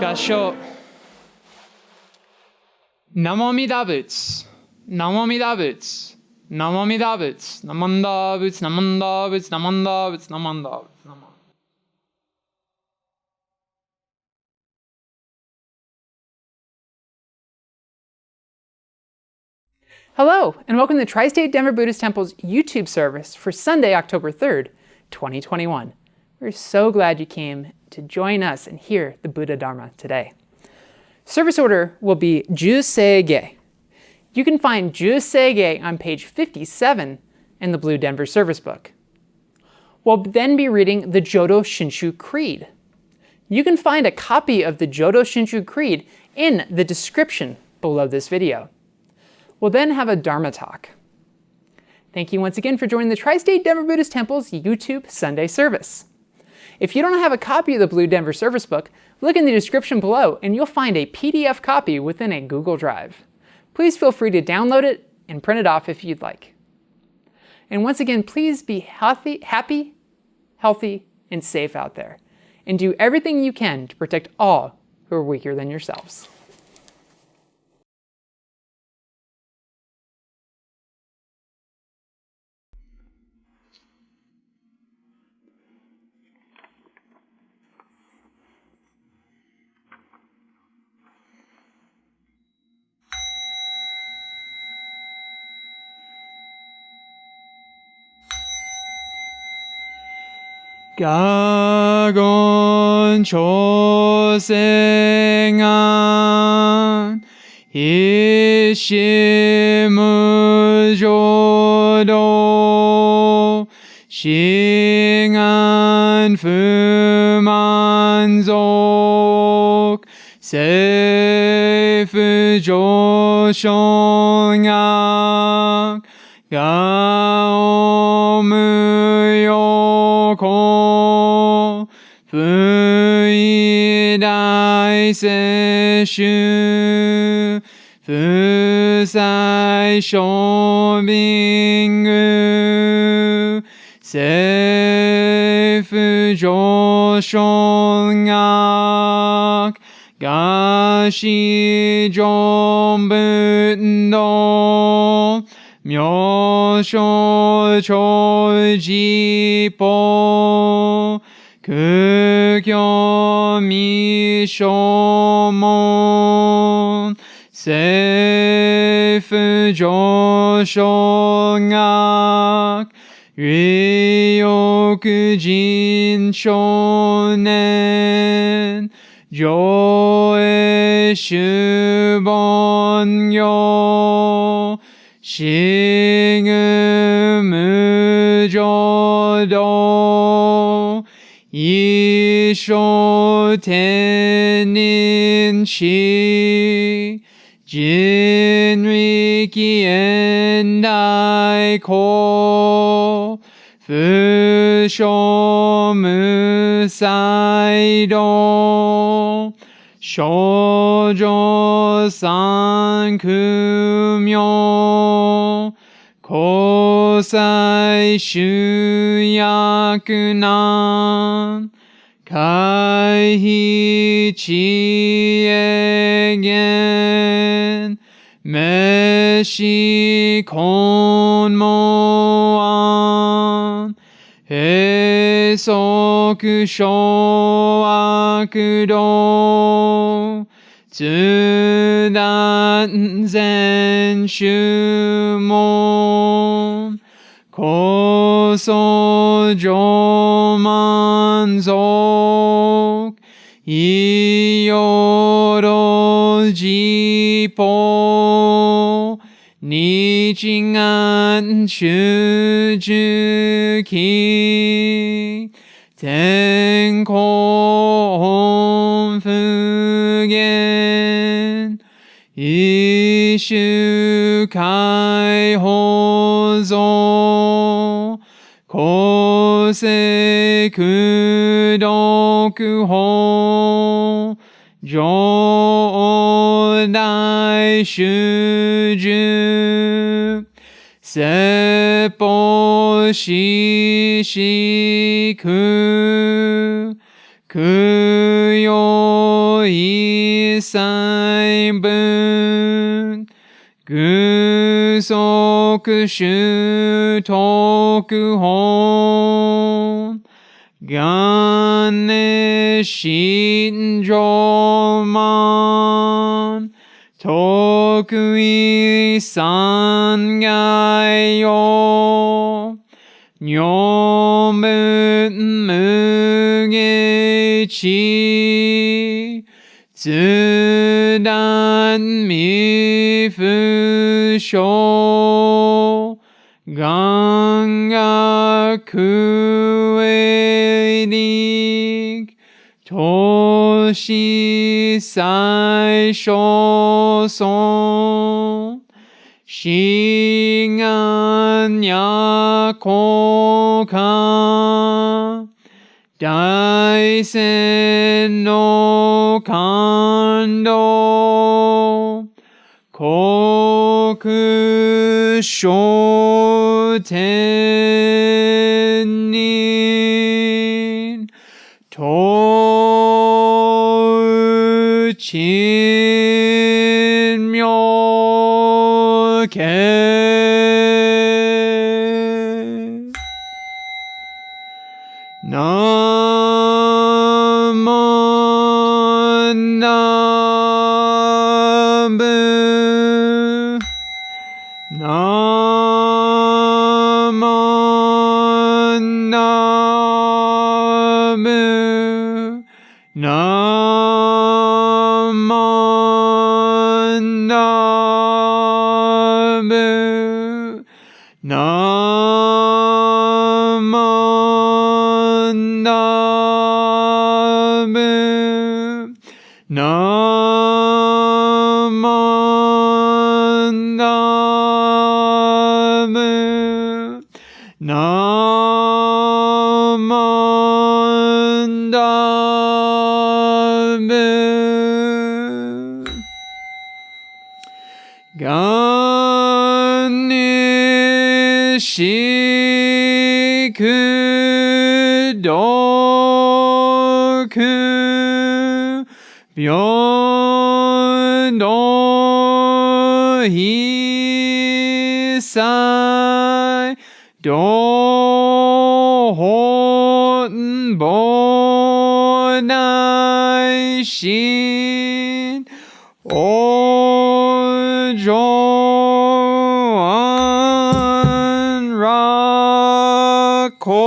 合唱。Namo Amida Butsu. Namo Amida Butsu. Namo Amida Butsu. Namo Amida Butsu. Namo Amida Butsu. Namo Amida Butsu. Namo Amida Butsu. Hello, and welcome to Tri-State Denver Buddhist Temple's YouTube service for Sunday, October 3rd, 2021. We're so glad you came to join us and hear the Buddha Dharma today. Service order will be Juseige. You can find Juseige on page 57 in the Blue Denver Service Book. We'll then be reading the Jodo Shinshu Creed. You can find a copy of the Jodo Shinshu Creed in the description below this video. We'll then have a Dharma talk. Thank you once again for joining the Tri-State Denver Buddhist Temple's YouTube Sunday service. If you don't have a copy of the Blue Denver Service Book, look in the description below and you'll find a PDF copy within a Google Drive. Please feel free to download it and print it off if you'd like. And once again, please be happy, healthy, and safe out there. And do everything you can to protect all who are weaker than yourselves. Gagon chosengan hishimu jodo shingan fumanzok seifu joshongak gaomuyoko fuidai seishu fusai shobingu seifu joshongak gashi jombundo myosho chojipo kukyo mishomon seifu joshongak ryokujin shonen joe shubonyo Shingu jodo Isho tenin shi Jinriki endai ko Fusho musaido Shoujo sankumyo Kosai shuyakunan Kaihi chiegen Meshi konmoan Hesoku shoakudo Tsudan zen shumon Koso jomanzok Iyoro jipo Nichingan shujuki Tenko honfugen Ishu kai hozo Kose kudoku ho Jodai shuju Seppo shishiku Kuyo Isai Bun Gusoku Shu Toku Hon Gane Shinjo Man Tokui Sangai Yo Nyomun Mugechi Tsudan Mifusho Gagaku Eirik Toshi Sai Shoson Shingan Yakoka Daisen no Kando Koku Shotenin To Chin Myoke Namo Nabu Namo Nabu Namo Nabu Namo Nabu Namo Nabu Namo Nabu Ganishiku Doku Byondo Hisai Dohon Bonai Shin Ojo Rako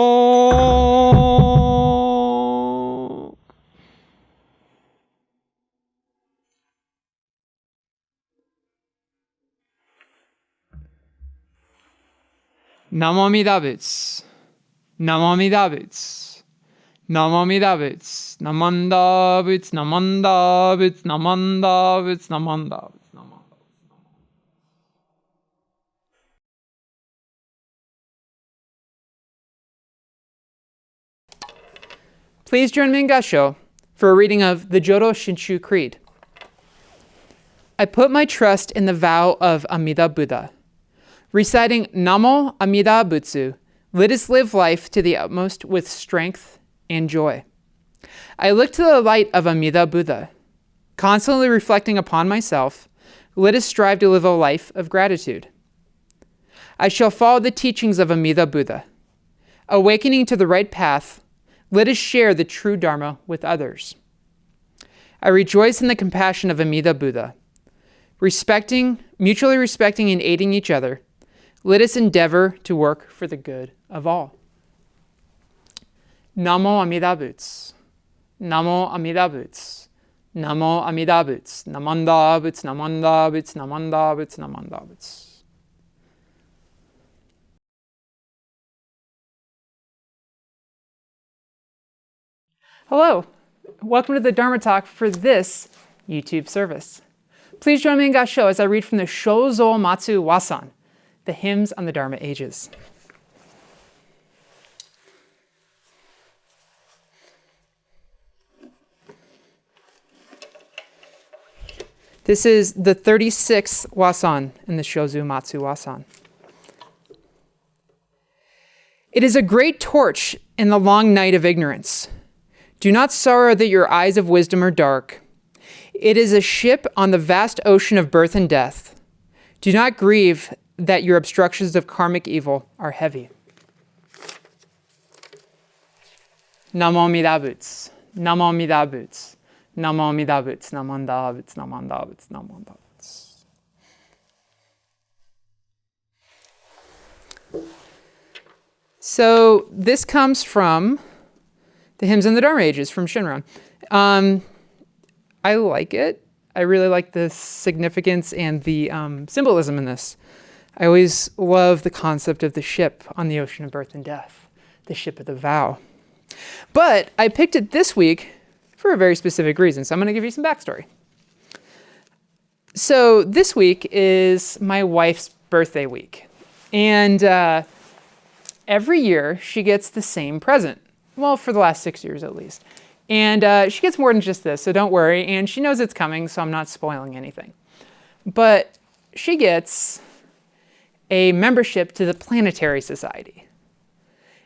Namo Amida Butsu Namo Amida Butsu Namo Amida Butsu Namanda Butsu Namanda Butsu Namanda Butsu Namanda Butsu Namanda. Please join me in Gassho for a reading of the Jodo Shinshu Creed. I put my trust in the vow of Amida Buddha. Reciting Namo Amida Butsu, let us live life to the utmost with strength and joy. I look to the light of Amida Buddha. Constantly reflecting upon myself, let us strive to live a life of gratitude. I shall follow the teachings of Amida Buddha. Awakening to the right path, let us share the true Dharma with others. I rejoice in the compassion of Amida Buddha. Mutually respecting and aiding each other, let us endeavor to work for the good of all. Namo Amida Butsu. Namo Amida Butsu. Namo Amida Butsu. Namanda Butsu, Namanda Butsu, Namanda Butsu, Namanda Butsu. Hello, welcome to the Dharma Talk for this YouTube service. Please join me in Gassho as I read from the Shouzo Matsu Wasan, the hymns on the Dharma ages. This is the 36th Wasan in the Shouzo Matsu Wasan. It is a great torch in the long night of ignorance Do not sorrow that your eyes of wisdom are dark. It is a ship on the vast ocean of birth and death. Do not grieve that your obstructions of karmic evil are heavy. Namo Amida Butsu. Namo Amida Butsu. Namo Amida Butsu. Namo Amida Butsu. Namo Amida Butsu. Namo Amida Butsu. So this comes from the Hymns and the Dharma Ages from Shinran. I like it. I really like the significance and the symbolism in this. I always love the concept of the ship on the ocean of birth and death, the ship of the vow. But I picked it this week for a very specific reason, so I'm going to give you some backstory. So this week is my wife's birthday week, and every year she gets the same present. Well, for the last 6 years at least. And she gets more than just this, so don't worry. And she knows it's coming, so I'm not spoiling anything. But she gets a membership to the Planetary Society.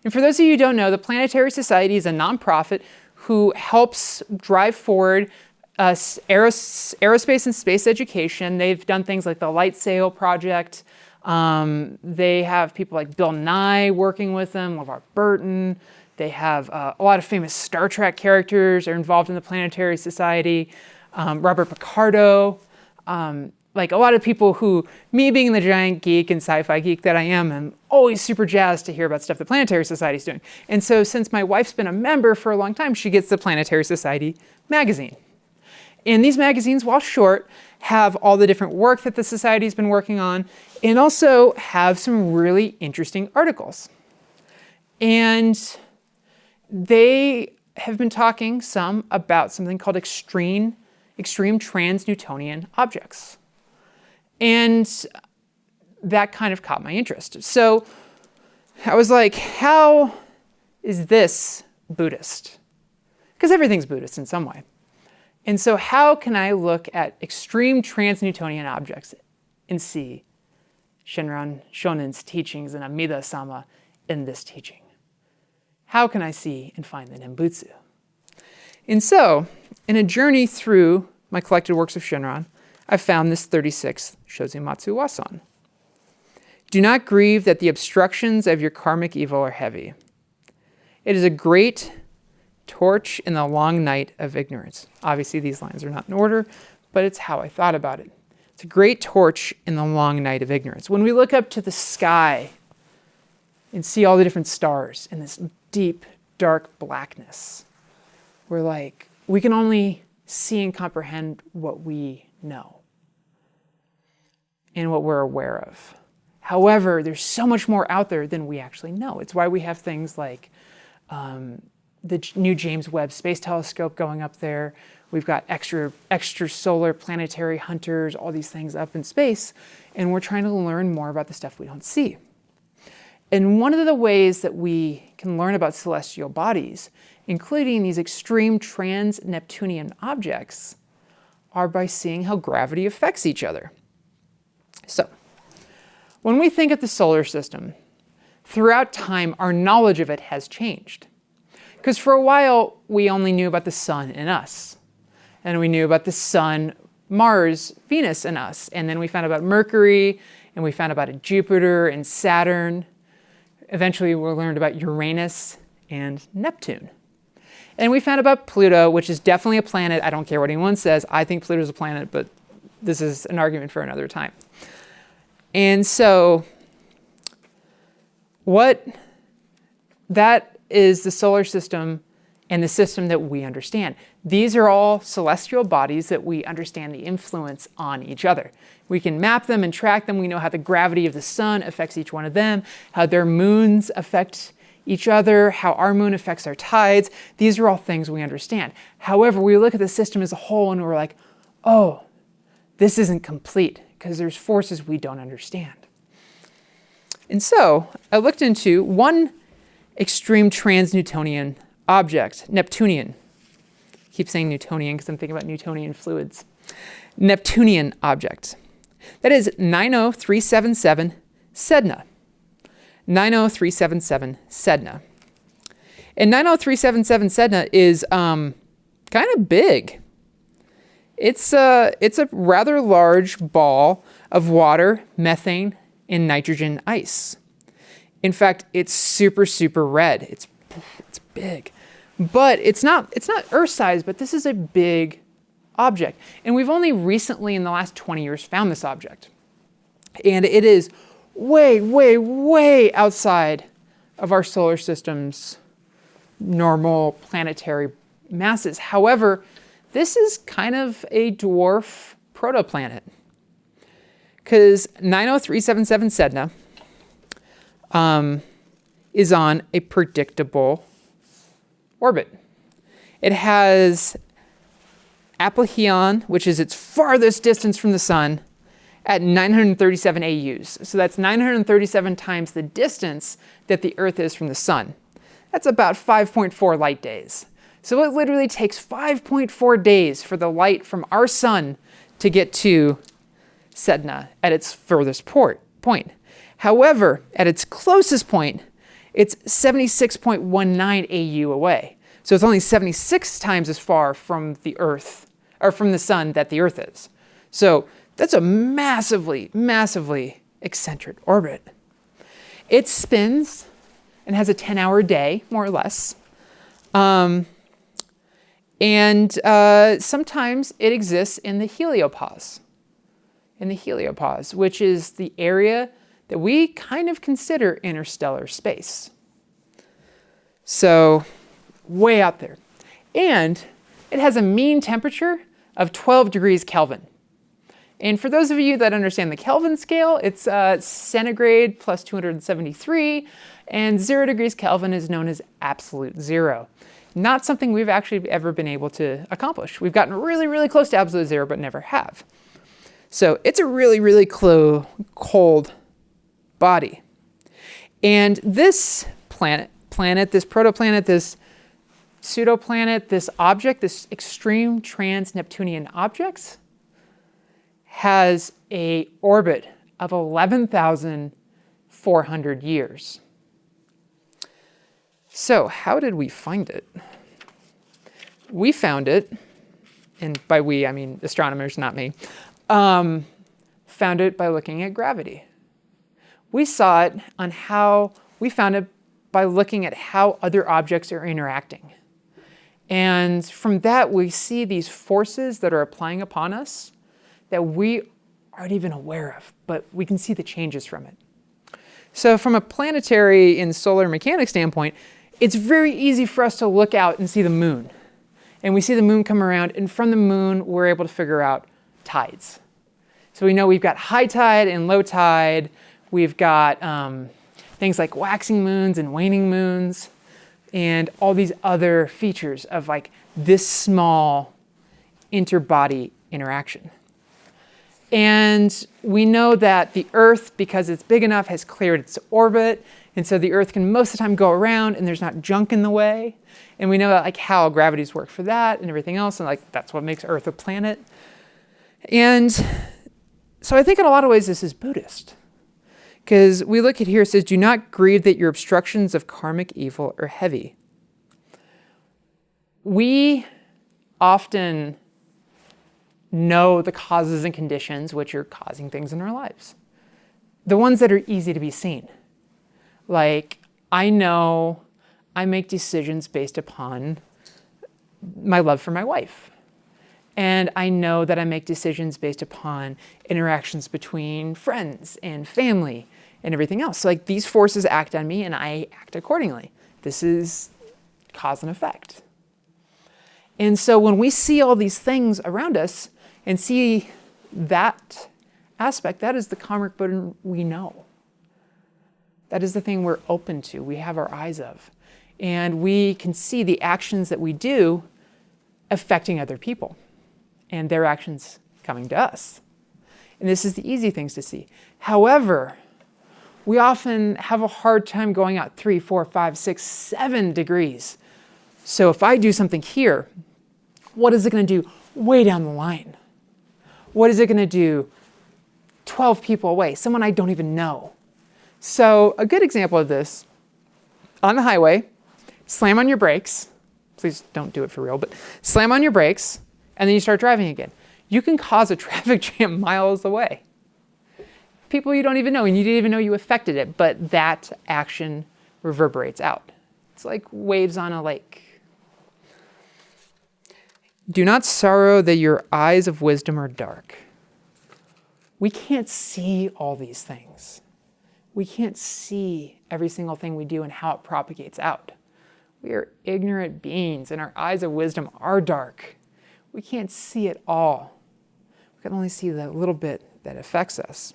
And for those of you who don't know, the Planetary Society is a nonprofit who helps drive forward aerospace and space education. They've done things like the Light Sail Project. They have people like Bill Nye working with them, LeVar Burton. They have a lot of famous Star Trek characters are involved in the Planetary Society. Robert Picardo, like a lot of people who, me being the giant geek and sci-fi geek that I am always super jazzed to hear about stuff the Planetary Society is doing. And so since my wife's been a member for a long time, she gets the Planetary Society magazine. And these magazines, while short, have all the different work that the Society's been working on, and also have some really interesting articles. And they have been talking some about something called extreme trans-Newtonian objects. And that kind of caught my interest. So I was like, how is this Buddhist? Because everything's Buddhist in some way. And so how can I look at extreme trans-Newtonian objects and see Shinran Shonin's teachings and Amida-sama in this teaching? How can I see and find the Nembutsu? And so, in a journey through my collected works of Shinran, I found this 36th Shozumatsu Wasan. Do not grieve that the obstructions of your karmic evil are heavy. It is a great torch in the long night of ignorance. Obviously, these lines are not in order, but it's how I thought about it. It's a great torch in the long night of ignorance. When we look up to the sky and see all the different stars in this deep, dark blackness, we're like, we can only see and comprehend what we know and what we're aware of. However, there's so much more out there than we actually know. It's why we have things like the new James Webb Space Telescope going up there. We've got extrasolar planetary hunters, all these things up in space, and we're trying to learn more about the stuff we don't see. And one of the ways that we can learn about celestial bodies, including these extreme trans-Neptunian objects, are by seeing how gravity affects each other. So, when we think of the solar system, throughout time, our knowledge of it has changed. Because for a while, we only knew about the sun and us. And we knew about the sun, Mars, Venus, and us. And then we found about Mercury, and we found about Jupiter and Saturn. Eventually, we learned about Uranus and Neptune. And we found about Pluto, which is definitely a planet. I don't care what anyone says. I think Pluto's a planet, but this is an argument for another time. And so, that is the solar system and the system that we understand. These are all celestial bodies that we understand the influence on each other. We can map them and track them. We know how the gravity of the sun affects each one of them, how their moons affect each other, how our moon affects our tides. These are all things we understand. However, we look at the system as a whole and we're like, oh, this isn't complete because there's forces we don't understand. And so I looked into one extreme trans-Newtonian object, Neptunian. I keep saying Newtonian because I'm thinking about Newtonian fluids. Neptunian object. That is 90377 Sedna. 90377 Sedna. And 90377 Sedna is kind of big. It's a rather large ball of water, methane, and nitrogen ice. In fact, it's super, super red. It's big. But it's not Earth-sized, but this is a big object. And we've only recently, in the last 20 years, found this object. And it is way, way, way outside of our solar system's normal planetary masses. However, this is kind of a dwarf protoplanet, because 90377 Sedna is on a predictable orbit. It has apogeon, which is its farthest distance from the sun, at 937 AUs. So that's 937 times the distance that the Earth is from the sun. That's about 5.4 light days. So it literally takes 5.4 days for the light from our sun to get to Sedna at its furthest point. However, at its closest point, it's 76.19 AU away. So it's only 76 times as far from the Earth, or from the sun, that the Earth is. So that's a massively, massively eccentric orbit. It spins and has a 10-hour day, more or less. Sometimes it exists in the heliopause. Which is the area that we kind of consider interstellar space. So, way out there. And it has a mean temperature of 12 degrees Kelvin. And for those of you that understand the Kelvin scale, it's centigrade plus 273, and 0 degrees Kelvin is known as absolute zero. Not something we've actually ever been able to accomplish. We've gotten really, really close to absolute zero, but never have. So it's a really, really cold body. And this planet, this protoplanet, this pseudoplanet, this object, this extreme trans-Neptunian object, has an orbit of 11,400 years. So how did we find it? We found it, and by we, I mean astronomers, not me, found it by looking at gravity. We saw it on how, we found it by looking at how other objects are interacting. And from that, we see these forces that are applying upon us that we aren't even aware of, but we can see the changes from it. So from a planetary and solar mechanics standpoint, it's very easy for us to look out and see the moon. And we see the moon come around, and from the moon, we're able to figure out tides. So we know we've got high tide and low tide. We've got things like waxing moons and waning moons, and all these other features of like this small interbody interaction. And we know that the Earth, because it's big enough, has cleared its orbit, and so the Earth can most of the time go around and there's not junk in the way. And we know that, like, how gravities work for that and everything else, and like that's what makes Earth a planet. And so I think in a lot of ways this is Buddhist. Because we look at here, it says, do not grieve that your obstructions of karmic evil are heavy. We often know the causes and conditions which are causing things in our lives. The ones that are easy to be seen. Like, I know I make decisions based upon my love for my wife. And I know that I make decisions based upon interactions between friends and family and everything else. So like these forces act on me and I act accordingly. This is cause and effect. And so when we see all these things around us and see that aspect, that is the karmic Buddha we know. That is the thing we're open to, we have our eyes of. And we can see the actions that we do affecting other people and their actions coming to us. And this is the easy things to see. However, we often have a hard time going out 3, 4, 5, 6, 7 degrees. So if I do something here, what is it going to do way down the line? What is it going to do 12 people away, someone I don't even know? So a good example of this, on the highway, slam on your brakes. Please don't do it for real, but slam on your brakes, and then you start driving again. You can cause a traffic jam miles away. People you don't even know, and you didn't even know you affected it, but that action reverberates out. It's like waves on a lake. Do not sorrow that your eyes of wisdom are dark. We can't see all these things. We can't see every single thing we do and how it propagates out. We are ignorant beings, and our eyes of wisdom are dark. We can't see it all. We can only see the little bit that affects us.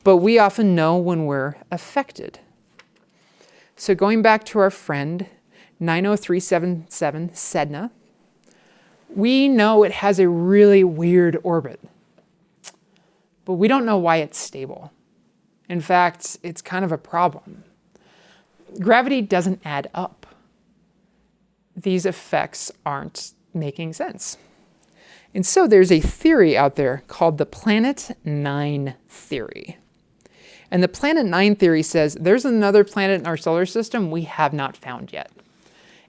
But we often know when we're affected. So going back to our friend 90377 Sedna, we know it has a really weird orbit, but we don't know why it's stable. In fact, it's kind of a problem. Gravity doesn't add up. These effects aren't making sense. And so there's a theory out there called the Planet 9 theory. And the Planet 9 theory says there's another planet in our solar system we have not found yet.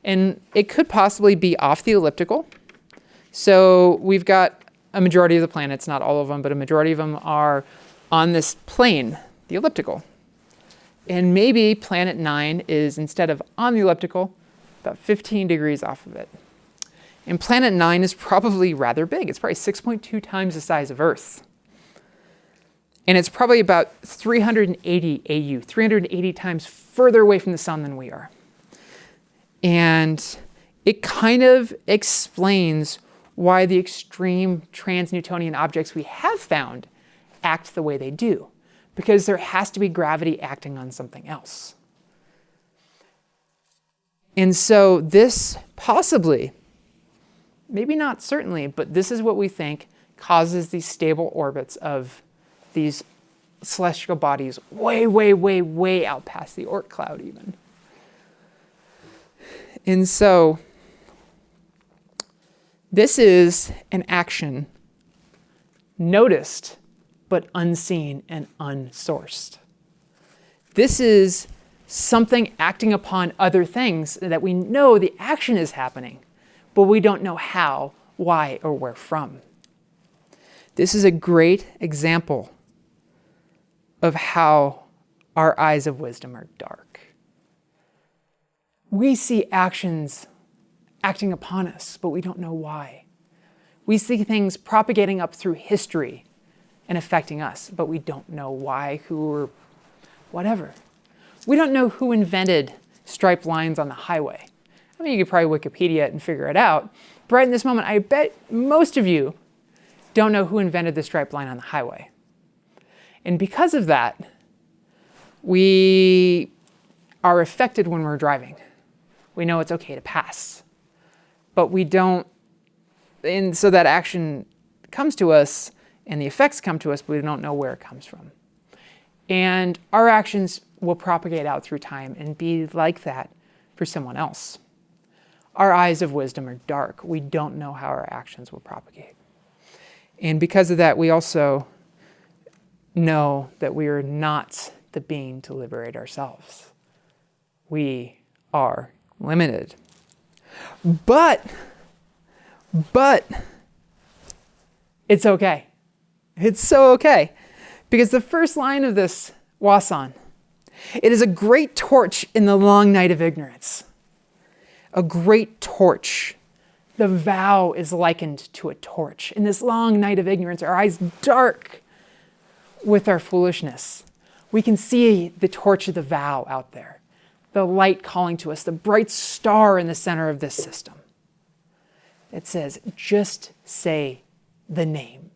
And it could possibly be off the elliptical. So we've got a majority of the planets, not all of them, but a majority of them are on this plane, the elliptical. And maybe Planet 9 is, instead of on the elliptical, about 15 degrees off of it. And Planet 9 is probably rather big. It's probably 6.2 times the size of Earth. And it's probably about 380 AU, 380 times further away from the sun than we are. And it kind of explains why the extreme trans-Newtonian objects we have found act the way they do, because there has to be gravity acting on something else. And so this possibly, maybe not certainly, but this is what we think causes these stable orbits of these celestial bodies way, way, way, way out past the Oort cloud even. And so this is an action noticed but unseen and unsourced. This is something acting upon other things that we know the action is happening, but we don't know how, why, or where from. This is a great example of how our eyes of wisdom are dark. We see actions acting upon us, but we don't know why. We see things propagating up through history and affecting us, but we don't know why, who, or whatever. We don't know who invented striped lines on the highway. I mean, you could probably Wikipedia it and figure it out. But right in this moment, I bet most of you don't know who invented the striped line on the highway. And because of that, we are affected when we're driving. We know it's okay to pass, but we don't, and so that action comes to us and the effects come to us, but we don't know where it comes from. And our actions will propagate out through time and be like that for someone else. Our eyes of wisdom are dark. We don't know how our actions will propagate. And because of that, we also know that we are not the being to liberate ourselves. We are limited. But it's okay. It's so okay. Because the first line of this wasan, it is a great torch in the long night of ignorance. A great torch. The vow is likened to a torch. In this long night of ignorance, our eyes dark with our foolishness. We can see the torch of the vow out there. The light calling to us, the bright star in the center of this system. It says, just say the name.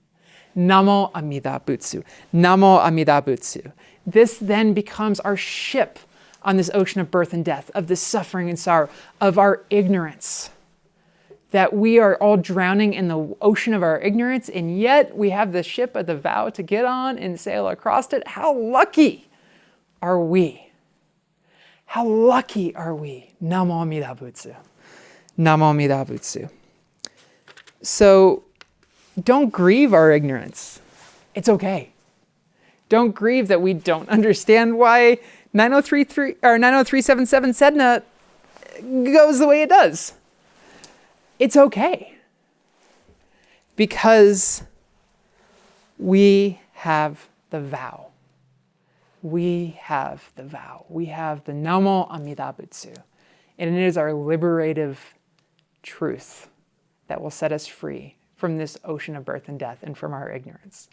Namo Amida Butsu. Namo Amida Butsu. This then becomes our ship on this ocean of birth and death, of this suffering and sorrow, of our ignorance. That we are all drowning in the ocean of our ignorance, and yet we have the ship of the vow to get on and sail across it. How lucky are we? How lucky are we? Namo Amida Butsu. Namo Amida Butsu. So don't grieve our ignorance. It's okay. Don't grieve that we don't understand why 90377 Sedna goes the way it does. It's okay. Because we have the vow. We have the vow. We have the Namo Amida Butsu. And it is our liberative truth that will set us free from this ocean of birth and death and from our ignorance.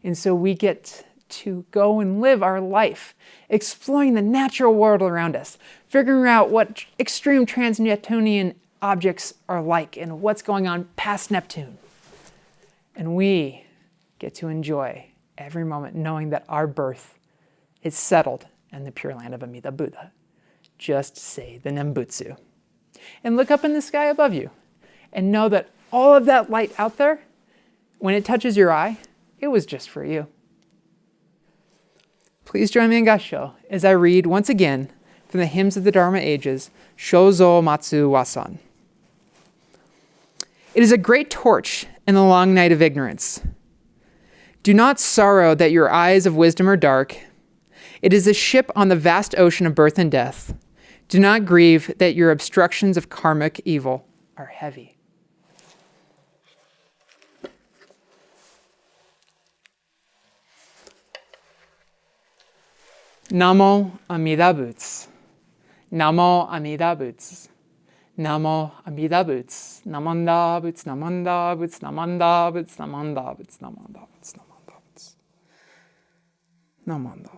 And so we get to go and live our life, exploring the natural world around us, figuring out what extreme trans-Neptunian objects are like and what's going on past Neptune. And we get to enjoy every moment knowing that our birth is settled in the Pure Land of Amida Buddha. Just say the Nembutsu. And look up in the sky above you and know that all of that light out there, when it touches your eye, it was just for you. Please join me in Gassho as I read once again from the Hymns of the Dharma Ages, Shouzo Matsu Wasan. It is a great torch in the long night of ignorance. Do not sorrow that your eyes of wisdom are dark. It is a ship on the vast ocean of birth and death. Do not grieve that your obstructions of karmic evil are heavy. Namo Amida Butsu. Namo Amida Butsu. Namo Amida Butsu. Namanda Butsu, Namanda Butsu, Namanda Butsu, Namanda Butsu, Namanda Butsu, Namanda Butsu. Namanda.